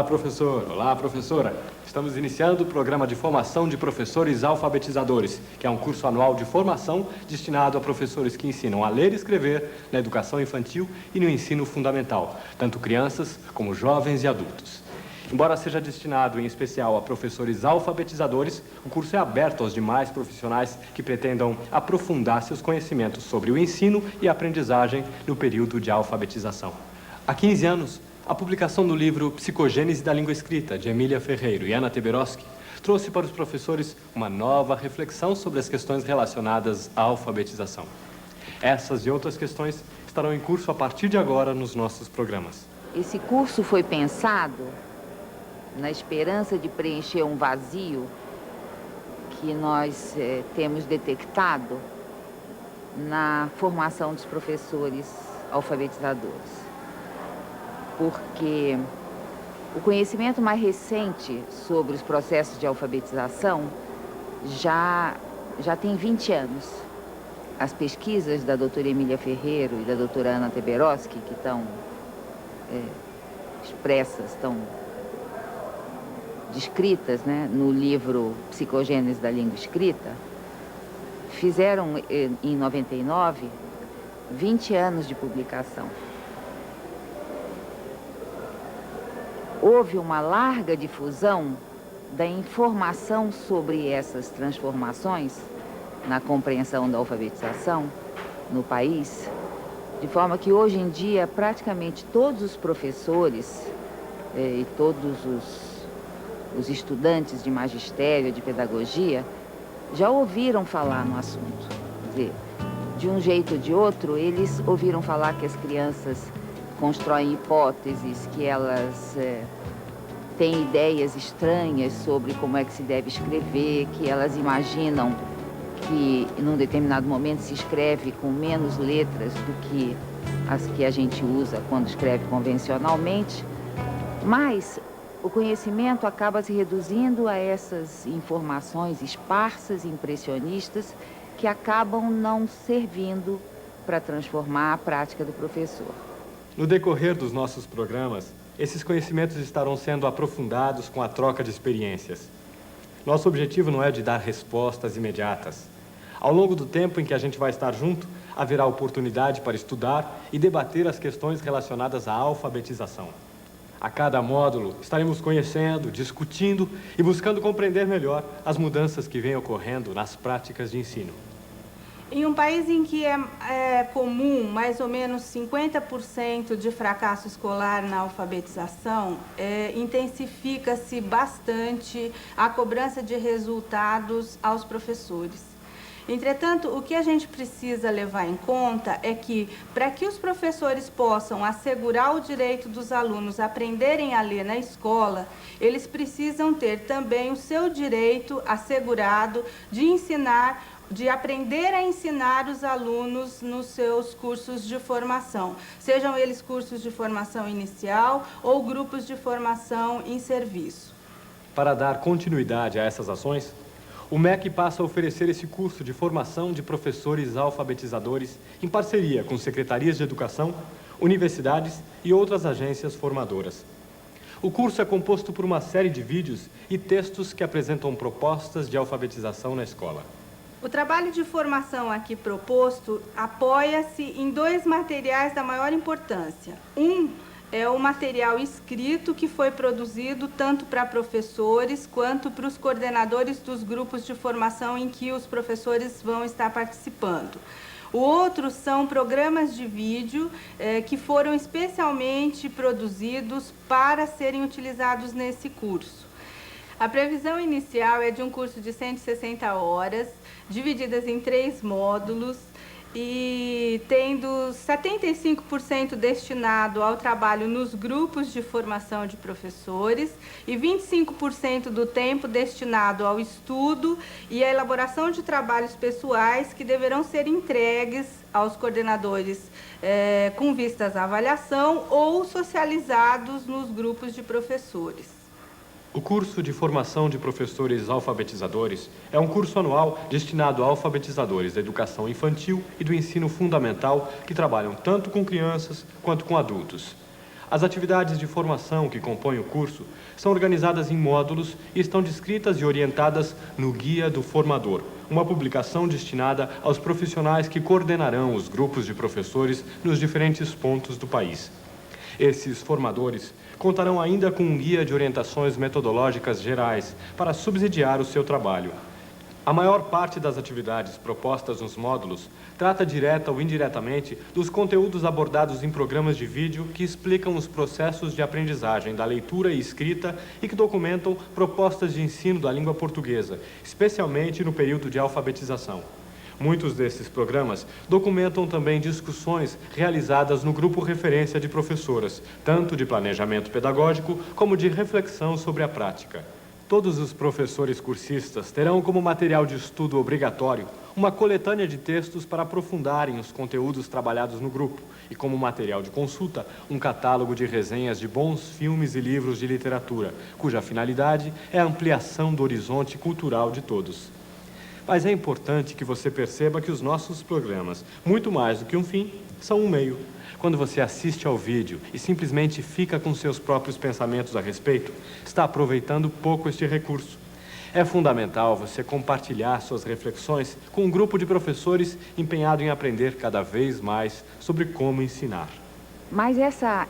Olá, professor. Olá, professora. Estamos iniciando o programa de formação de professores alfabetizadores, que é um curso anual de formação destinado a professores que ensinam a ler e escrever na educação infantil e no ensino fundamental, tanto crianças como jovens e adultos. Embora seja destinado em especial a professores alfabetizadores, o curso é aberto aos demais profissionais que pretendam aprofundar seus conhecimentos sobre o ensino e a aprendizagem no período de alfabetização. Há 15 anos, a publicação do livro Psicogênese da Língua Escrita, de Emília Ferreiro e Ana Teberoski, trouxe para os professores uma nova reflexão sobre as questões relacionadas à alfabetização. Essas e outras questões estarão em curso a partir de agora nos nossos programas. Esse curso foi pensado na esperança de preencher um vazio que nós temos detectado na formação dos professores alfabetizadores. Porque o conhecimento mais recente sobre os processos de alfabetização já tem 20 anos. As pesquisas da doutora Emília Ferreiro e da doutora Ana Teberoski, que estão expressas, estão descritas, né, no livro Psicogênese da Língua Escrita, fizeram em 99 20 anos de publicação. Houve uma larga difusão da informação sobre essas transformações na compreensão da alfabetização no país, de forma que hoje em dia praticamente todos os professores e todos os estudantes de magistério, de pedagogia, já ouviram falar no assunto. Quer dizer, de um jeito ou de outro, eles ouviram falar que as crianças constroem hipóteses, que elas têm ideias estranhas sobre como é que se deve escrever, que elas imaginam que, num determinado momento, se escreve com menos letras do que as que a gente usa quando escreve convencionalmente, mas o conhecimento acaba se reduzindo a essas informações esparsas, impressionistas, que acabam não servindo para transformar a prática do professor. No decorrer dos nossos programas, esses conhecimentos estarão sendo aprofundados com a troca de experiências. Nosso objetivo não é de dar respostas imediatas. Ao longo do tempo em que a gente vai estar junto, haverá oportunidade para estudar e debater as questões relacionadas à alfabetização. A cada módulo, estaremos conhecendo, discutindo e buscando compreender melhor as mudanças que vêm ocorrendo nas práticas de ensino. Em um país em que é comum mais ou menos 50% de fracasso escolar na alfabetização, intensifica-se bastante a cobrança de resultados aos professores. Entretanto, o que a gente precisa levar em conta é que, para que os professores possam assegurar o direito dos alunos a aprenderem a ler na escola, eles precisam ter também o seu direito assegurado de aprender a ensinar os alunos nos seus cursos de formação, sejam eles cursos de formação inicial ou grupos de formação em serviço. Para dar continuidade a essas ações, o MEC passa a oferecer esse curso de formação de professores alfabetizadores em parceria com secretarias de educação, universidades e outras agências formadoras. O curso é composto por uma série de vídeos e textos que apresentam propostas de alfabetização na escola. O trabalho de formação aqui proposto apoia-se em dois materiais da maior importância. Um é o material escrito que foi produzido tanto para professores quanto para os coordenadores dos grupos de formação em que os professores vão estar participando. O outro são programas de vídeo que foram especialmente produzidos para serem utilizados nesse curso. A previsão inicial é de um curso de 160 horas, divididas em 3 módulos, e tendo 75% destinado ao trabalho nos grupos de formação de professores e 25% do tempo destinado ao estudo e à elaboração de trabalhos pessoais que deverão ser entregues aos coordenadores com vistas à avaliação ou socializados nos grupos de professores. O curso de formação de professores alfabetizadores é um curso anual destinado a alfabetizadores da educação infantil e do ensino fundamental que trabalham tanto com crianças quanto com adultos. As atividades de formação que compõem o curso são organizadas em módulos e estão descritas e orientadas no Guia do Formador, uma publicação destinada aos profissionais que coordenarão os grupos de professores nos diferentes pontos do país. Esses formadores contarão ainda com um guia de orientações metodológicas gerais para subsidiar o seu trabalho. A maior parte das atividades propostas nos módulos trata direta ou indiretamente dos conteúdos abordados em programas de vídeo que explicam os processos de aprendizagem da leitura e escrita e que documentam propostas de ensino da língua portuguesa, especialmente no período de alfabetização. Muitos desses programas documentam também discussões realizadas no grupo referência de professoras, tanto de planejamento pedagógico como de reflexão sobre a prática. Todos os professores cursistas terão como material de estudo obrigatório uma coletânea de textos para aprofundarem os conteúdos trabalhados no grupo e, como material de consulta, um catálogo de resenhas de bons filmes e livros de literatura, cuja finalidade é a ampliação do horizonte cultural de todos. Mas é importante que você perceba que os nossos programas, muito mais do que um fim, são um meio. Quando você assiste ao vídeo e simplesmente fica com seus próprios pensamentos a respeito, está aproveitando pouco este recurso. É fundamental você compartilhar suas reflexões com um grupo de professores empenhado em aprender cada vez mais sobre como ensinar. Mas essa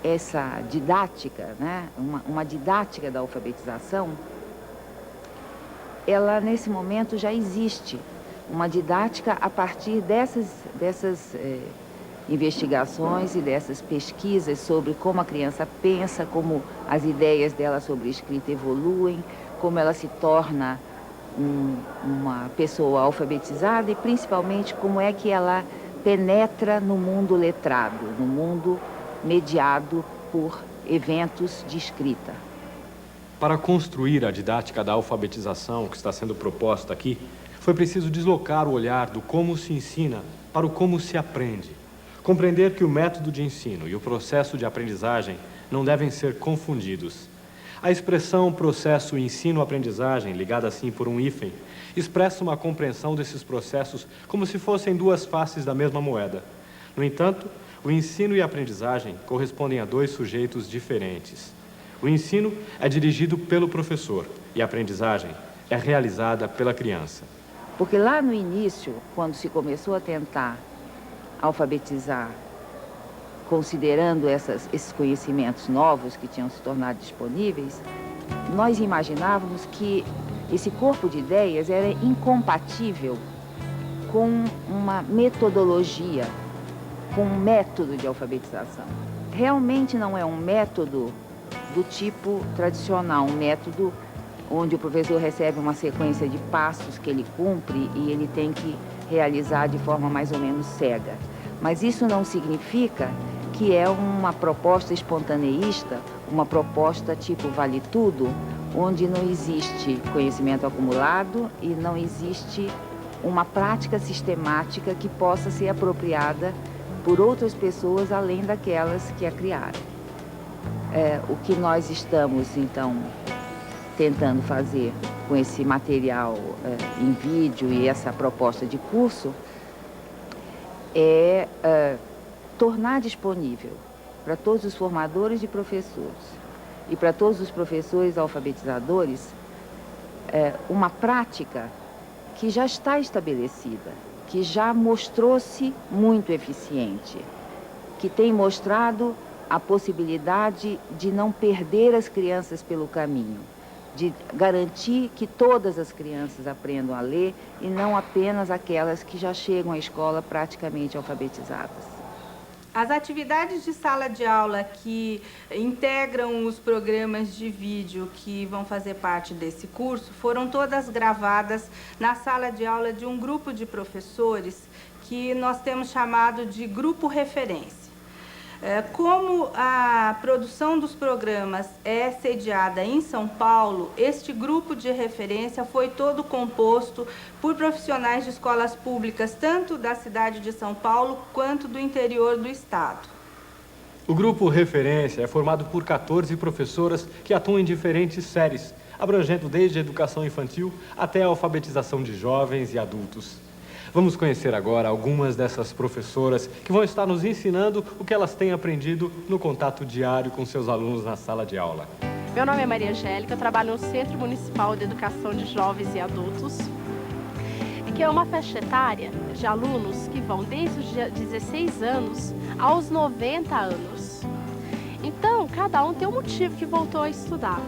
didática, né, uma didática da alfabetização, ela nesse momento já existe. Uma didática a partir dessas investigações e dessas pesquisas sobre como a criança pensa, como as ideias dela sobre escrita evoluem, como ela se torna uma pessoa alfabetizada e principalmente como é que ela penetra no mundo letrado, no mundo mediado por eventos de escrita. Para construir a didática da alfabetização que está sendo proposta aqui, foi preciso deslocar o olhar do como se ensina para o como se aprende. Compreender que o método de ensino e o processo de aprendizagem não devem ser confundidos. A expressão processo ensino-aprendizagem, ligada assim por um hífen, expressa uma compreensão desses processos como se fossem duas faces da mesma moeda. No entanto, o ensino e a aprendizagem correspondem a dois sujeitos diferentes. O ensino é dirigido pelo professor e a aprendizagem é realizada pela criança. Porque lá no início, quando se começou a tentar alfabetizar, considerando esses conhecimentos novos que tinham se tornado disponíveis, nós imaginávamos que esse corpo de ideias era incompatível com uma metodologia, com um método de alfabetização. Realmente não é um método do tipo tradicional, um método onde o professor recebe uma sequência de passos que ele cumpre e ele tem que realizar de forma mais ou menos cega. Mas isso não significa que é uma proposta espontaneísta, uma proposta tipo vale tudo, onde não existe conhecimento acumulado e não existe uma prática sistemática que possa ser apropriada por outras pessoas além daquelas que a criaram. O que nós estamos, então, tentando fazer com esse material em vídeo e essa proposta de curso é tornar disponível para todos os formadores de professores e para todos os professores alfabetizadores uma prática que já está estabelecida, que já mostrou-se muito eficiente, que tem mostrado a possibilidade de não perder as crianças pelo caminho, de garantir que todas as crianças aprendam a ler e não apenas aquelas que já chegam à escola praticamente alfabetizadas. As atividades de sala de aula que integram os programas de vídeo que vão fazer parte desse curso foram todas gravadas na sala de aula de um grupo de professores que nós temos chamado de Grupo Referência. Como a produção dos programas é sediada em São Paulo, este grupo de referência foi todo composto por profissionais de escolas públicas, tanto da cidade de São Paulo quanto do interior do estado. O grupo referência é formado por 14 professoras que atuam em diferentes séries, abrangendo desde a educação infantil até a alfabetização de jovens e adultos. Vamos conhecer agora algumas dessas professoras que vão estar nos ensinando o que elas têm aprendido no contato diário com seus alunos na sala de aula. Meu nome é Maria Angélica, eu trabalho no Centro Municipal de Educação de Jovens e Adultos, que é uma faixa etária de alunos que vão desde os 16 anos aos 90 anos. Então, cada um tem um motivo que voltou a estudar.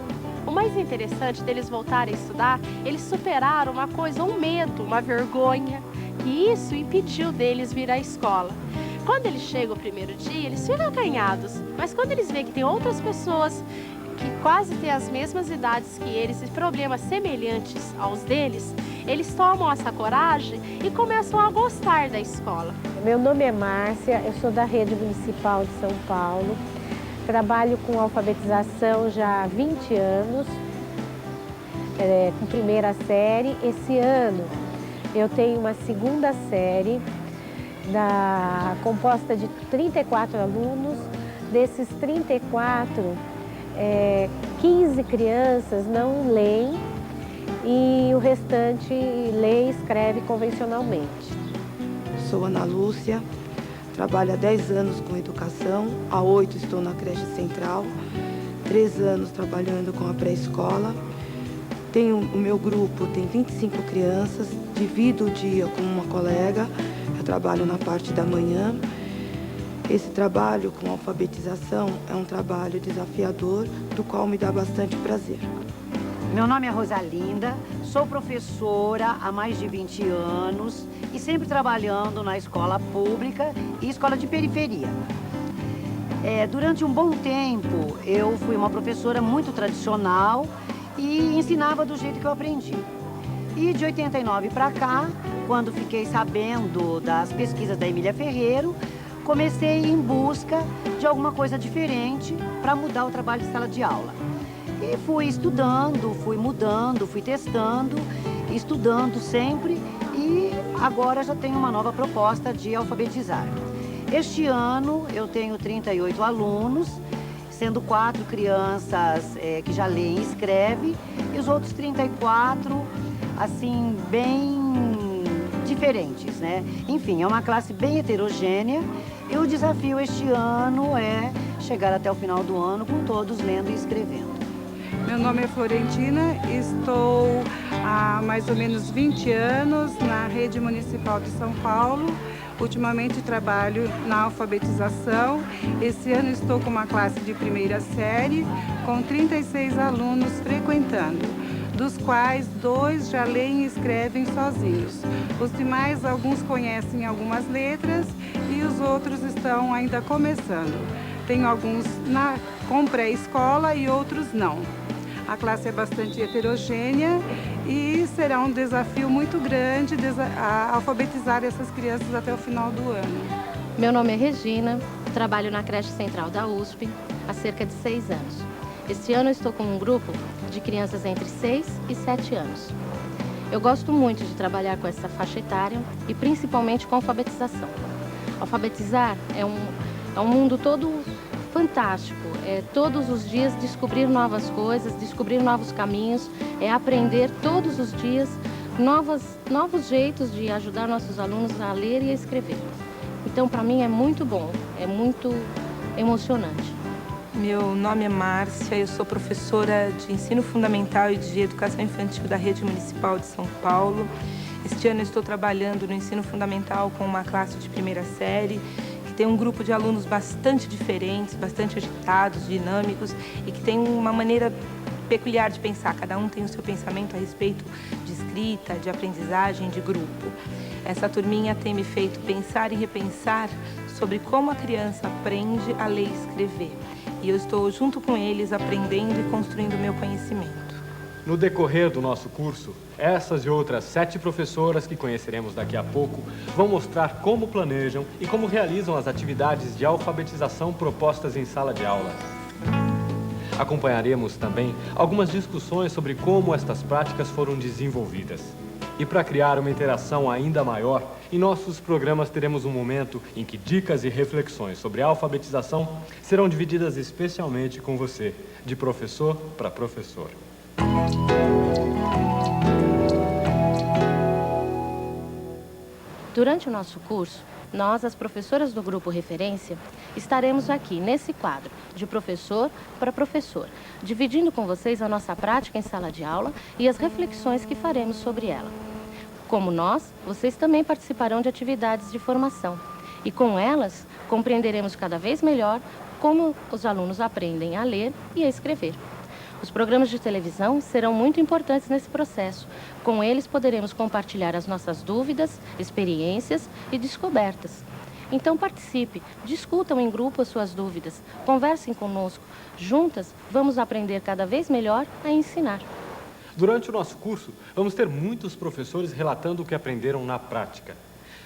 O mais interessante deles voltarem a estudar, eles superaram uma coisa, um medo, uma vergonha, que isso impediu deles vir à escola. Quando eles chegam o primeiro dia, eles ficam acanhados, mas quando eles veem que tem outras pessoas que quase têm as mesmas idades que eles e problemas semelhantes aos deles, eles tomam essa coragem e começam a gostar da escola. Meu nome é Márcia, eu sou da Rede Municipal de São Paulo, trabalho com alfabetização já há 20 anos, com primeira série. Esse ano eu tenho uma segunda série composta de 34 alunos. Desses 34, 15 crianças não leem e o restante lê e escreve convencionalmente. Sou Ana Lúcia, trabalho há 10 anos com educação, há 8 estou na creche central, 3 anos trabalhando com a pré-escola. O meu grupo tem 25 crianças, divido o dia com uma colega, eu trabalho na parte da manhã. Esse trabalho com alfabetização é um trabalho desafiador, do qual me dá bastante prazer. Meu nome é Rosalinda, sou professora há mais de 20 anos e sempre trabalhando na escola pública e escola de periferia. Durante um bom tempo, eu fui uma professora muito tradicional e ensinava do jeito que eu aprendi. E de 89 para cá, quando fiquei sabendo das pesquisas da Emília Ferreiro, comecei em busca de alguma coisa diferente para mudar o trabalho de sala de aula. E fui estudando, fui mudando, fui testando, estudando sempre e agora já tenho uma nova proposta de alfabetizar. Este ano eu tenho 38 alunos, sendo 4 crianças que já leem e escrevem e os outros 34, assim, bem diferentes, né? Enfim, é uma classe bem heterogênea e o desafio este ano é chegar até o final do ano com todos lendo e escrevendo. Meu nome é Florentina, estou há mais ou menos 20 anos na Rede Municipal de São Paulo. Ultimamente trabalho na alfabetização. Esse ano estou com uma classe de primeira série, com 36 alunos frequentando, dos quais 2 já leem e escrevem sozinhos. Os demais, alguns conhecem algumas letras e os outros estão ainda começando. Tenho alguns com pré-escola e outros não. A classe é bastante heterogênea e será um desafio muito grande alfabetizar essas crianças até o final do ano. Meu nome é Regina, trabalho na creche central da USP há cerca de 6 anos. Este ano eu estou com um grupo de crianças entre 6 e 7 anos. Eu gosto muito de trabalhar com essa faixa etária e principalmente com alfabetização. Alfabetizar é um mundo todo fantástico, todos os dias descobrir novas coisas, descobrir novos caminhos, aprender todos os dias novos jeitos de ajudar nossos alunos a ler e a escrever. Então, para mim é muito bom, é muito emocionante. Meu nome é Márcia, eu sou professora de ensino fundamental e de educação infantil da Rede Municipal de São Paulo. Este ano eu estou trabalhando no ensino fundamental com uma classe de primeira série, tem um grupo de alunos bastante diferentes, bastante agitados, dinâmicos e que tem uma maneira peculiar de pensar. Cada um tem o seu pensamento a respeito de escrita, de aprendizagem, de grupo. Essa turminha tem me feito pensar e repensar sobre como a criança aprende a ler e escrever. E eu estou junto com eles aprendendo e construindo o meu conhecimento. No decorrer do nosso curso, essas e outras 7 professoras que conheceremos daqui a pouco vão mostrar como planejam e como realizam as atividades de alfabetização propostas em sala de aula. Acompanharemos também algumas discussões sobre como estas práticas foram desenvolvidas. E para criar uma interação ainda maior, em nossos programas teremos um momento em que dicas e reflexões sobre a alfabetização serão divididas especialmente com você, de professor para professor. Durante o nosso curso, nós, as professoras do grupo Referência, estaremos aqui nesse quadro, de professor para professor, dividindo com vocês a nossa prática em sala de aula e as reflexões que faremos sobre ela. Como nós, vocês também participarão de atividades de formação e com elas compreenderemos cada vez melhor como os alunos aprendem a ler e a escrever. Os programas de televisão serão muito importantes nesse processo. Com eles poderemos compartilhar as nossas dúvidas, experiências e descobertas. Então participe, discutam em grupo as suas dúvidas, conversem conosco. Juntas, vamos aprender cada vez melhor a ensinar. Durante o nosso curso, vamos ter muitos professores relatando o que aprenderam na prática.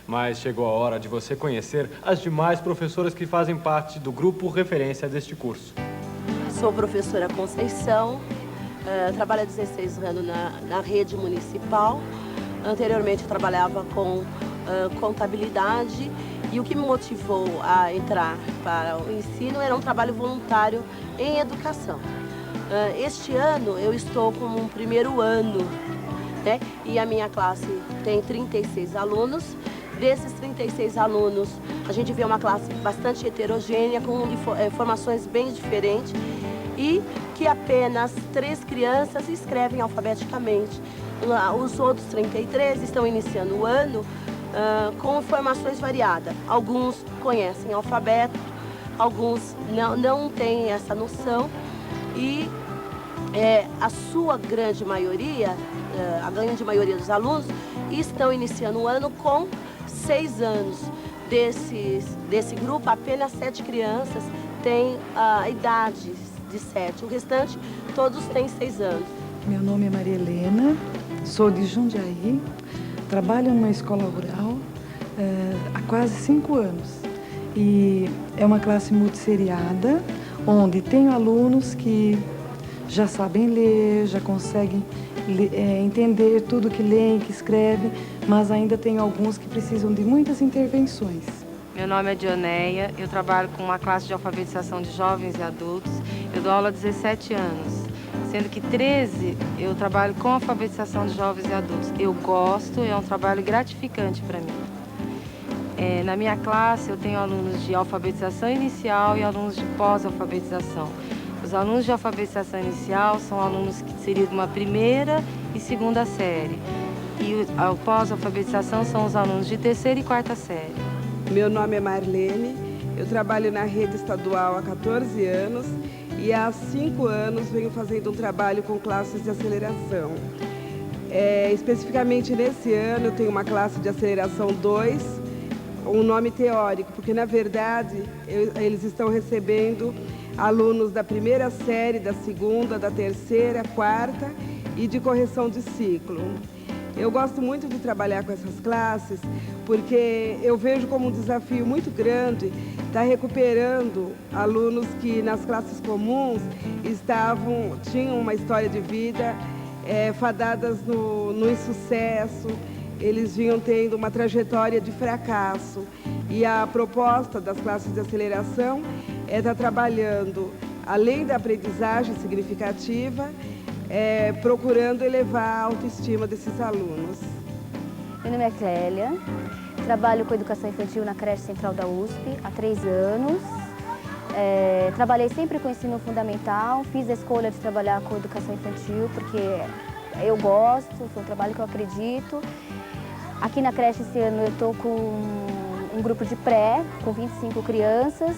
Mas chegou a hora de você conhecer as demais professoras que fazem parte do grupo Referência deste curso. Sou professora Conceição, trabalho há 16 anos na rede municipal. Anteriormente eu trabalhava com contabilidade e o que me motivou a entrar para o ensino era um trabalho voluntário em educação. Este ano eu estou com um primeiro ano, né? E a minha classe tem 36 alunos. Desses 36 alunos, a gente vê uma classe bastante heterogênea, com formações bem diferentes e que apenas 3 crianças escrevem alfabeticamente. Os outros 33 estão iniciando o ano com formações variadas. Alguns conhecem alfabeto, alguns não têm essa noção e a sua grande maioria, a grande maioria dos alunos estão iniciando o ano com 6 anos. Desse grupo, apenas 7 crianças têm a idade de 7. O restante, todos têm 6 anos. Meu nome é Maria Helena, sou de Jundiaí, trabalho numa escola rural há quase 5 anos. E é uma classe multisseriada, onde tenho alunos que já sabem ler, já conseguem entender tudo que leem, que escrevem, mas ainda tem alguns que precisam de muitas intervenções. Meu nome é Dioneia, eu trabalho com uma classe de alfabetização de jovens e adultos. Eu dou aula há 17 anos, sendo que 13 eu trabalho com alfabetização de jovens e adultos. Eu gosto, é um trabalho gratificante para mim. Na minha classe eu tenho alunos de alfabetização inicial e alunos de pós-alfabetização. Os alunos de alfabetização inicial são alunos que seriam de uma primeira e segunda série. E a pós-alfabetização são os alunos de terceira e quarta série. Meu nome é Marlene, eu trabalho na rede estadual há 14 anos e há 5 anos venho fazendo um trabalho com classes de aceleração. Especificamente nesse ano eu tenho uma classe de aceleração 2, um nome teórico, porque na verdade eles estão recebendo alunos da primeira série, da segunda, da terceira, quarta e de correção de ciclo. Eu gosto muito de trabalhar com essas classes porque eu vejo como um desafio muito grande estar recuperando alunos que nas classes comuns tinham uma história de vida fadadas no insucesso, eles vinham tendo uma trajetória de fracasso. E a proposta das classes de aceleração é estar trabalhando, além da aprendizagem significativa, procurando elevar a autoestima desses alunos. Meu nome é Clélia, trabalho com educação infantil na creche central da USP há 3 anos. Trabalhei sempre com ensino fundamental, fiz a escolha de trabalhar com educação infantil porque eu gosto, foi um trabalho que eu acredito. Aqui na creche esse ano eu estou com um grupo de pré, com 25 crianças.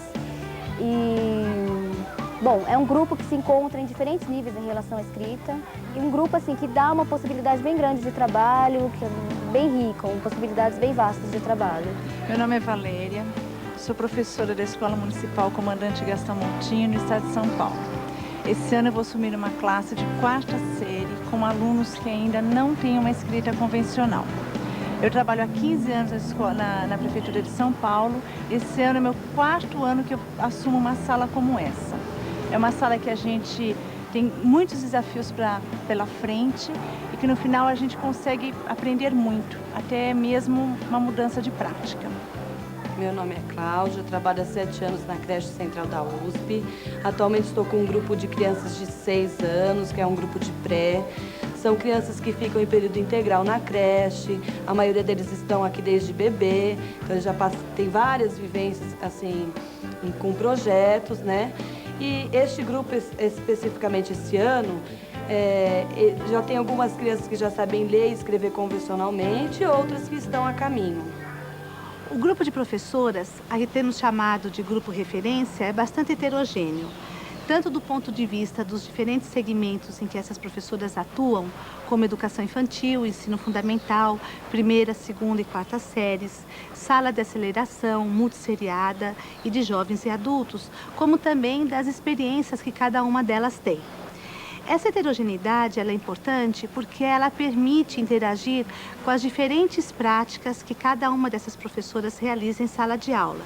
Bom, é um grupo que se encontra em diferentes níveis em relação à escrita e um grupo assim que dá uma possibilidade bem grande de trabalho, que é bem rico, com possibilidades bem vastas de trabalho. Meu nome é Valéria, sou professora da Escola Municipal Comandante Gastão Montinho, no estado de São Paulo. Esse ano eu vou assumir uma classe de 4ª série com alunos que ainda não têm uma escrita convencional. Eu trabalho há 15 anos na Prefeitura de São Paulo. Esse ano é meu 4º ano que eu assumo uma sala como essa. É uma sala que a gente tem muitos desafios pela frente e que no final a gente consegue aprender muito, até mesmo uma mudança de prática. Meu nome é Cláudia, eu trabalho há 7 anos na creche central da USP. Atualmente estou com um grupo de crianças de 6 anos, que é um grupo de pré. São crianças que ficam em período integral na creche, a maioria deles estão aqui desde bebê, então eles já têm várias vivências assim, com projetos, né? E este grupo, especificamente esse ano, já tem algumas crianças que já sabem ler e escrever convencionalmente, outras que estão a caminho. O grupo de professoras, a que temos chamado de grupo referência, é bastante heterogêneo, tanto do ponto de vista dos diferentes segmentos em que essas professoras atuam, como educação infantil, ensino fundamental, primeira, segunda e quarta séries, sala de aceleração, multisseriada e de jovens e adultos, como também das experiências que cada uma delas tem. Essa heterogeneidade ela é importante porque ela permite interagir com as diferentes práticas que cada uma dessas professoras realiza em sala de aula.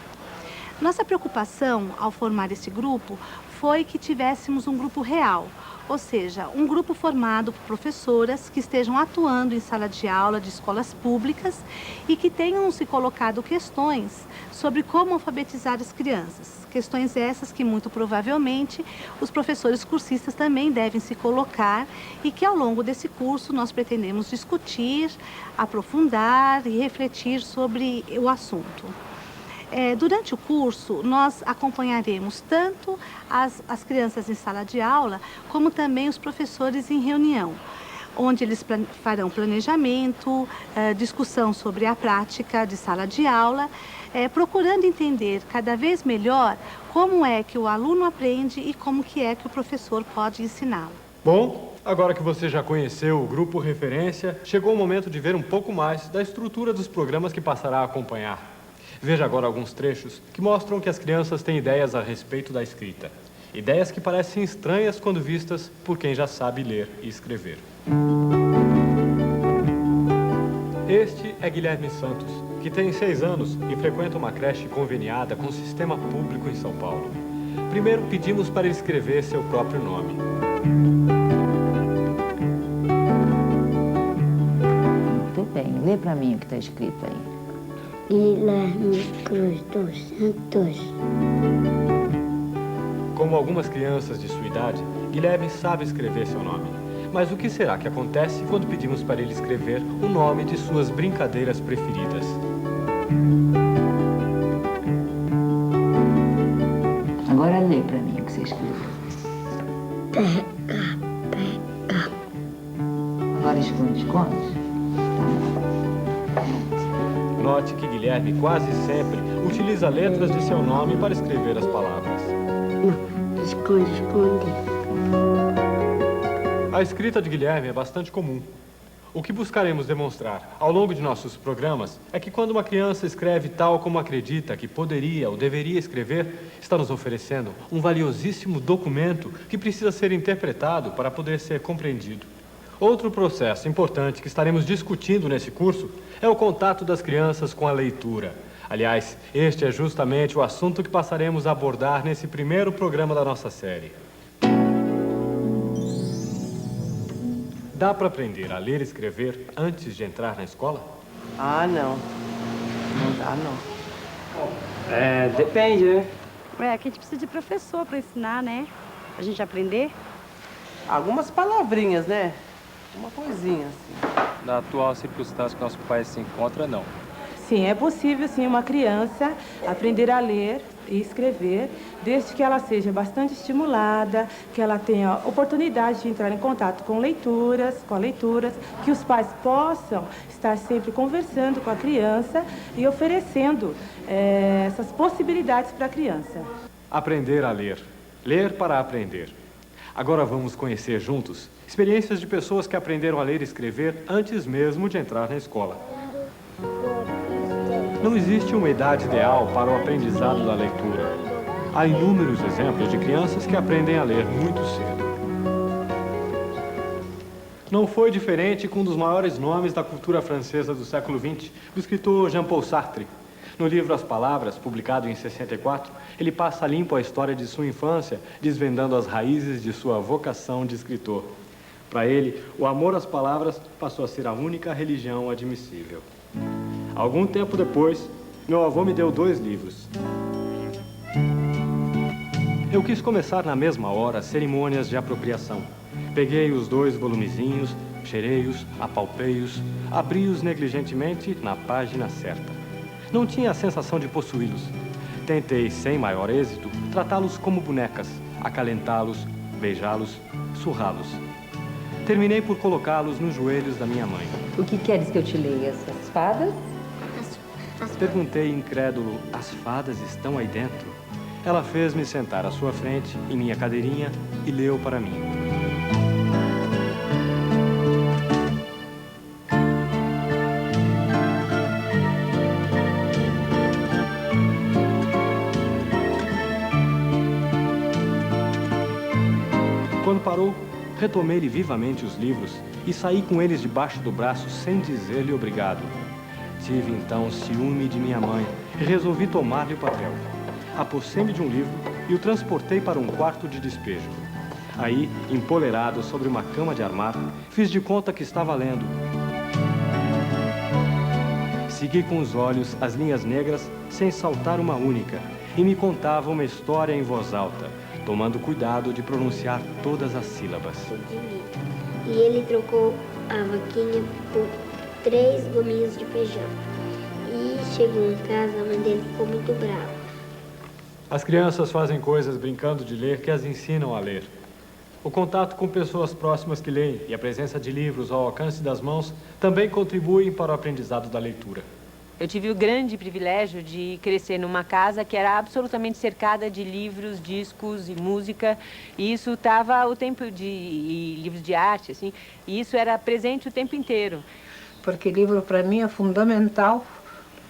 Nossa preocupação ao formar esse grupo foi que tivéssemos um grupo real, ou seja, um grupo formado por professoras que estejam atuando em sala de aula de escolas públicas e que tenham se colocado questões sobre como alfabetizar as crianças. Questões essas que, muito provavelmente, os professores cursistas também devem se colocar e que, ao longo desse curso, nós pretendemos discutir, aprofundar e refletir sobre o assunto. Durante o curso, nós acompanharemos tanto as crianças em sala de aula, como também os professores em reunião, onde eles farão planejamento, discussão sobre a prática de sala de aula, procurando entender cada vez melhor como é que o aluno aprende e como que é que o professor pode ensiná-lo. Bom, agora que você já conheceu o grupo referência, chegou o momento de ver um pouco mais da estrutura dos programas que passará a acompanhar. Veja agora alguns trechos que mostram que as crianças têm ideias a respeito da escrita. Ideias que parecem estranhas quando vistas por quem já sabe ler e escrever. Este é Guilherme Santos, que tem 6 anos e frequenta uma creche conveniada com o sistema público em São Paulo. Primeiro pedimos para ele escrever seu próprio nome. Muito bem, lê para mim o que está escrito aí. Guilherme Cruz dos Santos. Como algumas crianças de sua idade, Guilherme sabe escrever seu nome. Mas o que será que acontece quando pedimos para ele escrever o nome de suas brincadeiras preferidas? Agora lê para mim o que você escreveu. Pega. Agora esconde. Note que Guilherme quase sempre utiliza letras de seu nome para escrever as palavras. Não, esconde. A escrita de Guilherme é bastante comum. O que buscaremos demonstrar ao longo de nossos programas é que quando uma criança escreve tal como acredita que poderia ou deveria escrever, está nos oferecendo um valiosíssimo documento que precisa ser interpretado para poder ser compreendido. Outro processo importante que estaremos discutindo nesse curso é o contato das crianças com a leitura. Aliás, este é justamente o assunto que passaremos a abordar nesse primeiro programa da nossa série. Dá para aprender a ler e escrever antes de entrar na escola? Ah, não. Não dá, não. Depende, né? Que a gente precisa de professor para ensinar, né? A gente aprender. Algumas palavrinhas, né? Uma coisinha, assim. Na atual circunstância que nosso país se encontra, não. Sim, é possível, sim, uma criança aprender a ler e escrever, desde que ela seja bastante estimulada, que ela tenha oportunidade de entrar em contato com leituras, que os pais possam estar sempre conversando com a criança e oferecendo essas possibilidades para a criança. Aprender a ler. Ler para aprender. Agora vamos conhecer juntos experiências de pessoas que aprenderam a ler e escrever antes mesmo de entrar na escola. Não existe uma idade ideal para o aprendizado da leitura. Há inúmeros exemplos de crianças que aprendem a ler muito cedo. Não foi diferente com um dos maiores nomes da cultura francesa do século XX, o escritor Jean-Paul Sartre. No livro As Palavras, publicado em 64, ele passa limpo a história de sua infância, desvendando as raízes de sua vocação de escritor. Para ele, o amor às palavras passou a ser a única religião admissível. Algum tempo depois, meu avô me deu 2 livros. Eu quis começar na mesma hora as cerimônias de apropriação. Peguei os 2 volumezinhos, Cheirei-os, apalpei-os, abri-os negligentemente na página certa. Não tinha a sensação de possuí-los. Tentei, sem maior êxito, tratá-los como bonecas, acalentá-los, beijá-los, surrá-los. Terminei por colocá-los nos joelhos da minha mãe. O que queres que eu te leia? Essas fadas? Perguntei incrédulo, as fadas estão aí dentro? Ela fez-me sentar à sua frente, em minha cadeirinha, e leu para mim. Quando parou, retomei-lhe vivamente os livros e saí com eles debaixo do braço sem dizer-lhe obrigado. Tive então ciúme de minha mãe e resolvi tomar-lhe o papel. Apossei-me de um livro e o transportei para um quarto de despejo. Aí, empolerado sobre uma cama de armar, fiz de conta que estava lendo. Segui com os olhos as linhas negras sem saltar uma única e me contava uma história em voz alta, tomando cuidado de pronunciar todas as sílabas. E ele trocou a vaquinha por 3 gominhos de feijão. E chegou em casa, a mãe dele ficou muito brava. As crianças fazem coisas brincando de ler que as ensinam a ler. O contato com pessoas próximas que leem e a presença de livros ao alcance das mãos também contribuem para o aprendizado da leitura. Eu tive o grande privilégio de crescer numa casa que era absolutamente cercada de livros, discos e música. E isso estava o tempo de livros de arte, assim, e isso era presente o tempo inteiro. Porque livro para mim é fundamental.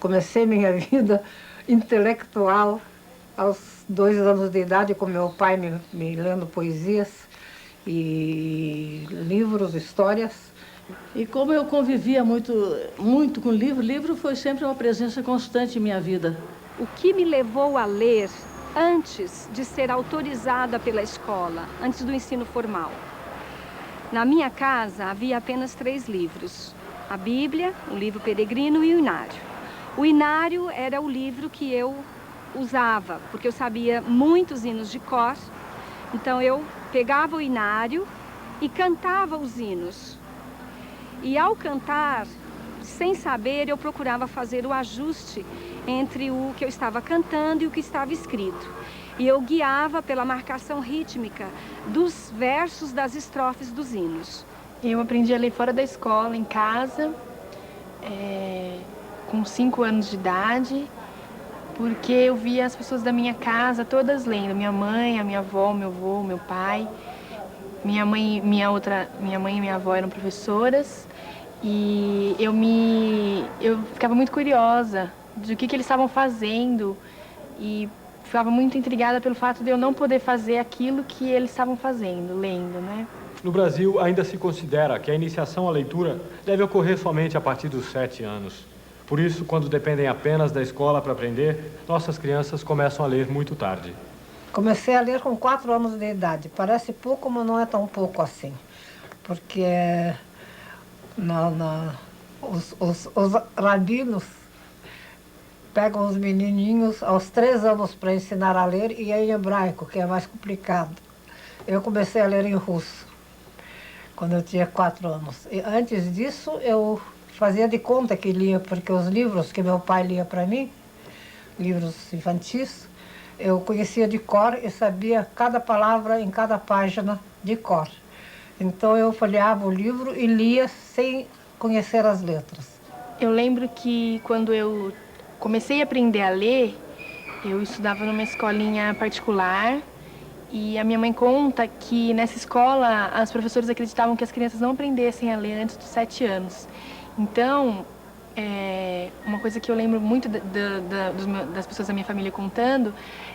Comecei minha vida intelectual aos 2 anos de idade com meu pai me lendo poesias e livros, histórias. E como eu convivia muito com livro foi sempre uma presença constante em minha vida. O que me levou a ler antes de ser autorizada pela escola, antes do ensino formal? Na minha casa havia apenas 3 livros. A Bíblia, o livro peregrino e o Inário. O Inário era o livro que eu usava, porque eu sabia muitos hinos de cor. Então eu pegava o Inário e cantava os hinos. E ao cantar, sem saber, eu procurava fazer o ajuste entre o que eu estava cantando e o que estava escrito. E eu guiava pela marcação rítmica dos versos das estrofes dos hinos. Eu aprendi a ler fora da escola, em casa, com 5 anos de idade, porque eu via as pessoas da minha casa todas lendo. Minha mãe, a minha avó, meu avô, meu pai. Minha mãe e minha avó eram professoras e eu ficava muito curiosa do que eles estavam fazendo e ficava muito intrigada pelo fato de eu não poder fazer aquilo que eles estavam fazendo, lendo, né? No Brasil, ainda se considera que a iniciação à leitura deve ocorrer somente a partir dos 7 anos. Por isso, quando dependem apenas da escola para aprender, nossas crianças começam a ler muito tarde. Comecei a ler com 4 anos de idade. Parece pouco, mas não é tão pouco assim. Porque os rabinos pegam os menininhos aos 3 anos para ensinar a ler e é em hebraico, que é mais complicado. Eu comecei a ler em russo, quando eu tinha 4 anos. E antes disso, eu fazia de conta que lia, porque os livros que meu pai lia para mim, livros infantis, eu conhecia de cor e sabia cada palavra em cada página de cor. Então eu folheava o livro e lia sem conhecer as letras. Eu lembro que quando eu comecei a aprender a ler, eu estudava numa escolinha particular e a minha mãe conta que nessa escola as professoras acreditavam que as crianças não aprendessem a ler antes dos 7 anos. Então, uma coisa que eu lembro muito das pessoas da minha família contando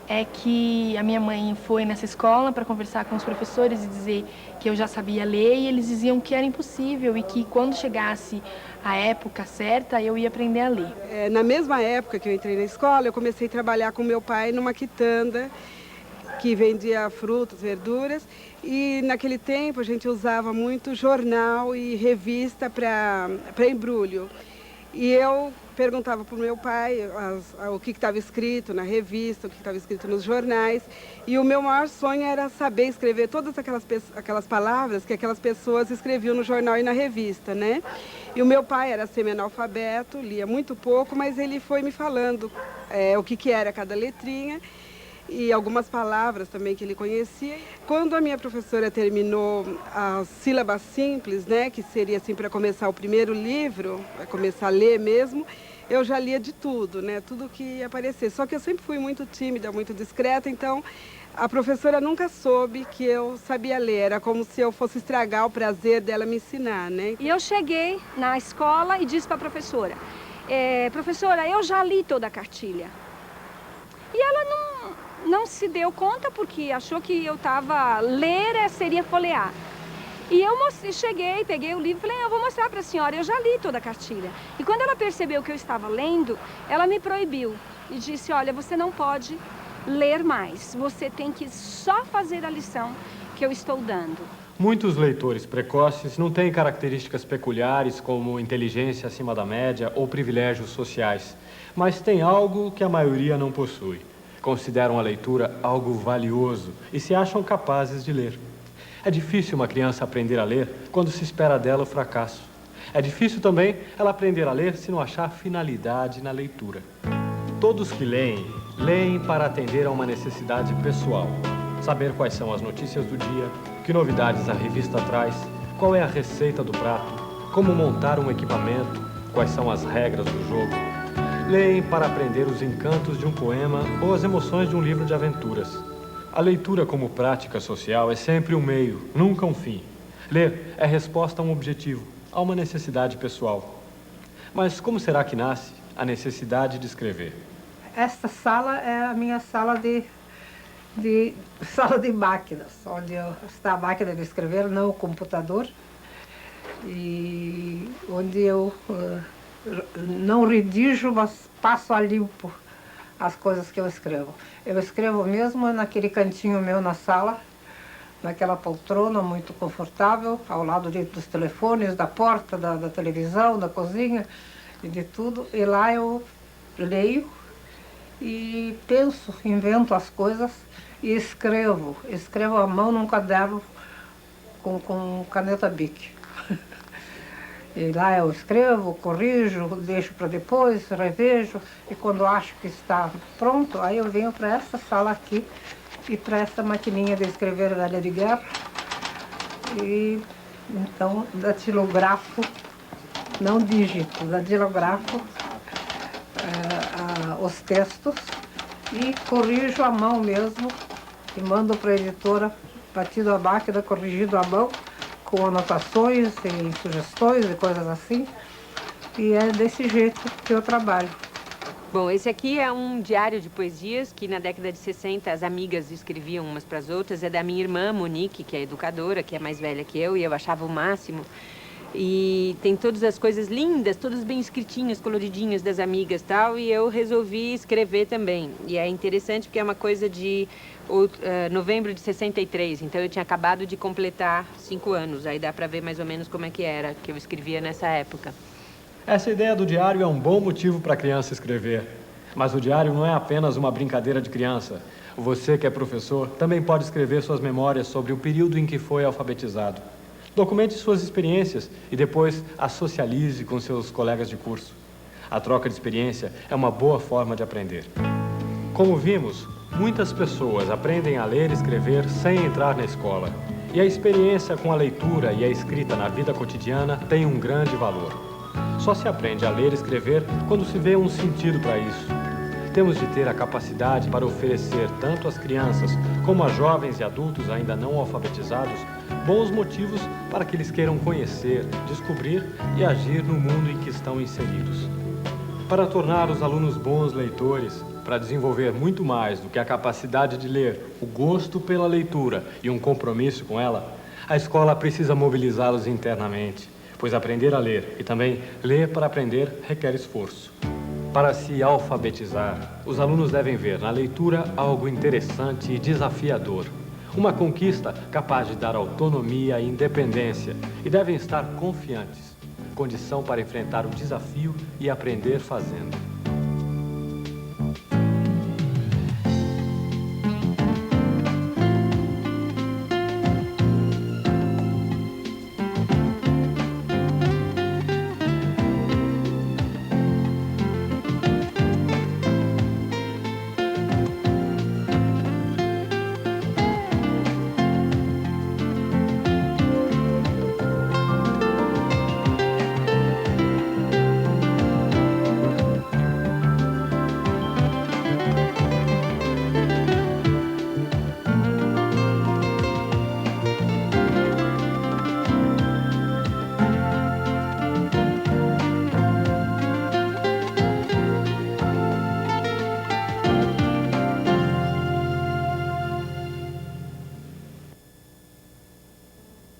é que a minha mãe foi nessa escola para conversar com os professores e dizer que eu já sabia ler e eles diziam que era impossível e que quando chegasse a época certa eu ia aprender a ler. Na mesma época que eu entrei na escola, eu comecei a trabalhar com meu pai numa quitanda que vendia frutas, verduras, e naquele tempo a gente usava muito jornal e revista para embrulho. E eu perguntava para o meu pai o que estava escrito na revista, o que estava escrito nos jornais. E o meu maior sonho era saber escrever todas aquelas palavras que aquelas pessoas escreviam no jornal e na revista, né? E o meu pai era semi-analfabeto, lia muito pouco, mas ele foi me falando o que era cada letrinha e algumas palavras também que ele conhecia. Quando a minha professora terminou as sílabas simples, né, que seria assim para começar o primeiro livro, para começar a ler mesmo, eu já lia de tudo, né, tudo que aparecer. Só que eu sempre fui muito tímida, muito discreta, então a professora nunca soube que eu sabia ler. Era como se eu fosse estragar o prazer dela me ensinar, né? E eu cheguei na escola e disse para a professora, professora, eu já li toda a cartilha. E ela não se deu conta porque achou que eu estava... Ler seria folhear. E eu cheguei, peguei o livro e falei, eu vou mostrar para a senhora, eu já li toda a cartilha. E quando ela percebeu que eu estava lendo, ela me proibiu e disse, olha, você não pode ler mais, você tem que só fazer a lição que eu estou dando. Muitos leitores precoces não têm características peculiares como inteligência acima da média ou privilégios sociais, mas têm algo que a maioria não possui. Consideram a leitura algo valioso e se acham capazes de ler. É difícil uma criança aprender a ler quando se espera dela o fracasso. É difícil também ela aprender a ler se não achar finalidade na leitura. Todos que leem, leem para atender a uma necessidade pessoal. Saber quais são as notícias do dia, que novidades a revista traz, qual é a receita do prato, como montar um equipamento, quais são as regras do jogo. Leem para aprender os encantos de um poema ou as emoções de um livro de aventuras. A leitura como prática social é sempre um meio, nunca um fim. Ler é resposta a um objetivo, a uma necessidade pessoal. Mas como será que nasce a necessidade de escrever? Esta sala é a minha sala de máquinas, onde está a máquina de escrever, não o computador, e onde eu não redijo, mas passo a limpo as coisas que eu escrevo. Eu escrevo mesmo naquele cantinho meu na sala, naquela poltrona muito confortável, ao lado dos telefones, da porta, da televisão, da cozinha e de tudo. E lá eu leio e penso, invento as coisas e escrevo. Escrevo à mão num caderno com caneta Bic. E lá eu escrevo, corrijo, deixo para depois, revejo, e quando acho que está pronto, aí eu venho para essa sala aqui e para essa maquininha de escrever velha de guerra. E então datilografo, não digito, datilografo os textos e corrijo à mão mesmo e mando para a editora, batido a máquina, corrigido à mão, com anotações e sugestões e coisas assim. E é desse jeito que eu trabalho. Bom, esse aqui é um diário de poesias que na década de 60 as amigas escreviam umas para as outras. É da minha irmã, Monique, que é educadora, que é mais velha que eu, e eu achava o máximo. E tem todas as coisas lindas, todas bem escritinhas, coloridinhas das amigas e tal, e eu resolvi escrever também. E é interessante porque é uma coisa de novembro de 63, então eu tinha acabado de completar 5 anos, aí dá para ver mais ou menos como é que era, que eu escrevia nessa época. Essa ideia do diário é um bom motivo para a criança escrever. Mas o diário não é apenas uma brincadeira de criança. Você que é professor também pode escrever suas memórias sobre o período em que foi alfabetizado. Documente suas experiências e depois as socialize com seus colegas de curso. A troca de experiência é uma boa forma de aprender. Como vimos, muitas pessoas aprendem a ler e escrever sem entrar na escola. E a experiência com a leitura e a escrita na vida cotidiana tem um grande valor. Só se aprende a ler e escrever quando se vê um sentido para isso. Temos de ter a capacidade para oferecer tanto às crianças como a jovens e adultos ainda não alfabetizados bons motivos para que eles queiram conhecer, descobrir e agir no mundo em que estão inseridos. Para tornar os alunos bons leitores, para desenvolver muito mais do que a capacidade de ler, o gosto pela leitura e um compromisso com ela, a escola precisa mobilizá-los internamente, pois aprender a ler e também ler para aprender requer esforço. Para se alfabetizar, os alunos devem ver na leitura algo interessante e desafiador. Uma conquista capaz de dar autonomia e independência, e devem estar confiantes. condição para enfrentar o desafio e aprender fazendo.